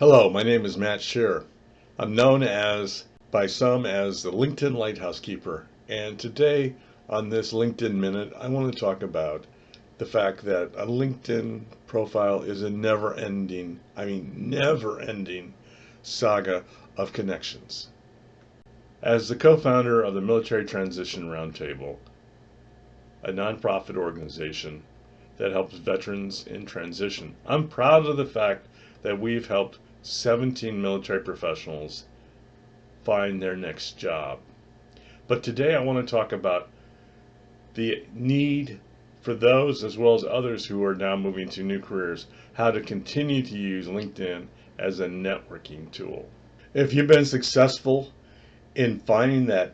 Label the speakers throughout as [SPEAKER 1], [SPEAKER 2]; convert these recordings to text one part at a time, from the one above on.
[SPEAKER 1] Hello, my name is Matt Shearer. I'm known by some as the LinkedIn Lighthouse Keeper. And today on this LinkedIn Minute, I want to talk about the fact that a LinkedIn profile is a never-ending saga of connections. As the co-founder of the Military Transition Roundtable, a nonprofit organization that helps veterans in transition, I'm proud of the fact that we've helped 17 military professionals find their next job. But today I want to talk about the need for those as well as others who are now moving to new careers, how to continue to use LinkedIn as a networking tool. If you've been successful in finding that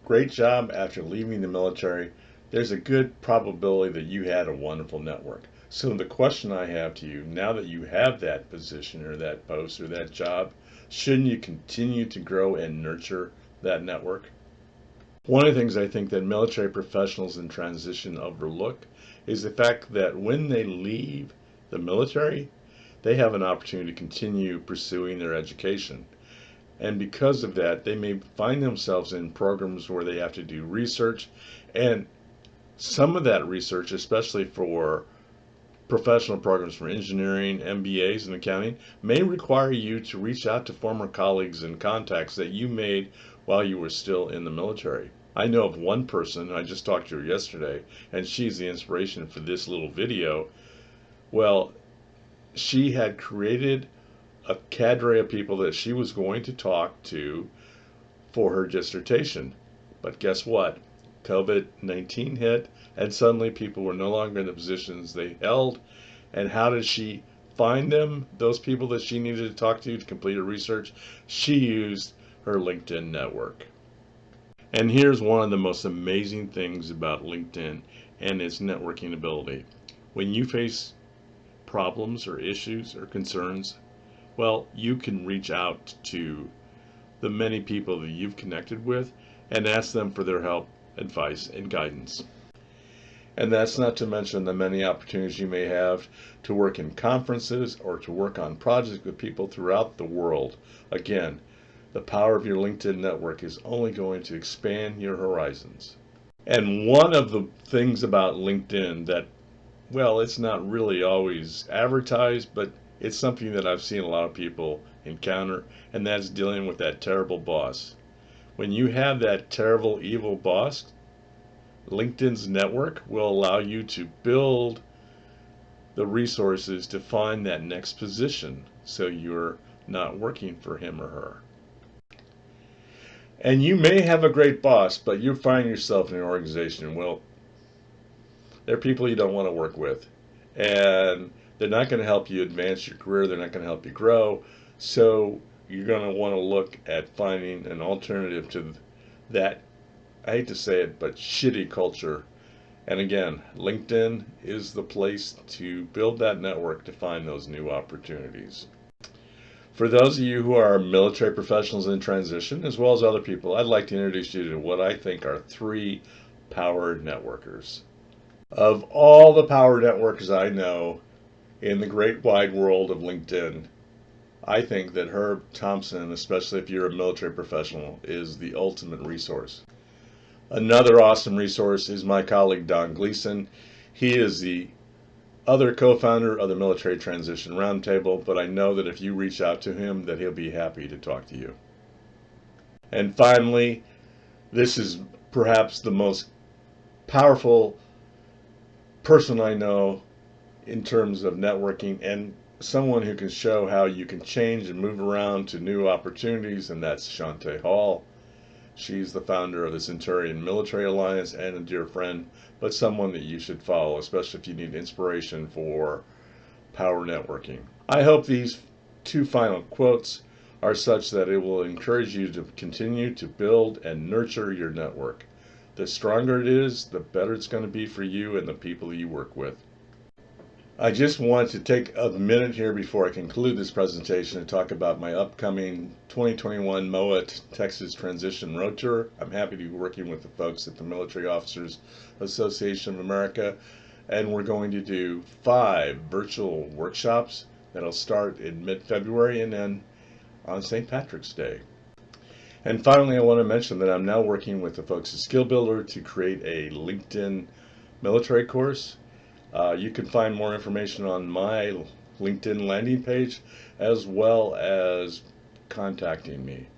[SPEAKER 1] great job after leaving the military, there's a good probability that you had a wonderful network. So the question I have to you, now that you have that position or that post or that job, shouldn't you continue to grow and nurture that network? One of the things I think that military professionals in transition overlook is the fact that when they leave the military, they have an opportunity to continue pursuing their education. And because of that, they may find themselves in programs where they have to do research. And some of that research, especially for professional programs for engineering, MBAs, and accounting, may require you to reach out to former colleagues and contacts that you made while you were still in the military. I know of one person, I just talked to her yesterday, and she's the inspiration for this little video. Well, she had created a cadre of people that she was going to talk to for her dissertation. But guess what? COVID-19 hit, and suddenly people were no longer in the positions they held. And how did she find them, those people that she needed to talk to complete her research? She used her LinkedIn network. And here's one of the most amazing things about LinkedIn and its networking ability. When you face problems or issues or concerns, well, you can reach out to the many people that you've connected with and ask them for their help, advice, and guidance. And that's not to mention the many opportunities you may have to work in conferences or to work on projects with people throughout the world. Again, the power of your LinkedIn network is only going to expand your horizons. And one of the things about LinkedIn that, well, it's not really always advertised, but it's something that I've seen a lot of people encounter, and that's dealing with that terrible boss. When you have that terrible, evil boss, LinkedIn's network will allow you to build the resources to find that next position so you're not working for him or her. And you may have a great boss, but you find yourself in an organization, well, they're people you don't want to work with. And they're not going to help you advance your career. They're not going to help you grow. So you're going to want to look at finding an alternative to that, I hate to say it, but shitty culture. And again, LinkedIn is the place to build that network to find those new opportunities. For those of you who are military professionals in transition, as well as other people, I'd like to introduce you to what I think are 3 power networkers. Of all the power networkers I know in the great wide world of LinkedIn, I think that Herb Thompson, especially if you're a military professional, is the ultimate resource. Another awesome resource is my colleague Don Gleason. He is the other co-founder of the Military Transition Roundtable, but I know that if you reach out to him, that he'll be happy to talk to you. And finally, this is perhaps the most powerful person I know in terms of networking and someone who can show how you can change and move around to new opportunities, and that's Shante Hall. She's the founder of the Centurion Military Alliance and a dear friend, but someone that you should follow, especially if you need inspiration for power networking. I hope these 2 final quotes are such that it will encourage you to continue to build and nurture your network. The stronger it is, the better it's going to be for you and the people you work with. I just want to take a minute here before I conclude this presentation to talk about my upcoming 2021 MOA Texas Transition Road Tour. I'm happy to be working with the folks at the Military Officers Association of America, and we're going to do 5 virtual workshops that'll start in mid-February and end on St. Patrick's Day. And finally, I want to mention that I'm now working with the folks at Skill Builder to create a LinkedIn military course. You can find more information on my LinkedIn landing page as well as contacting me.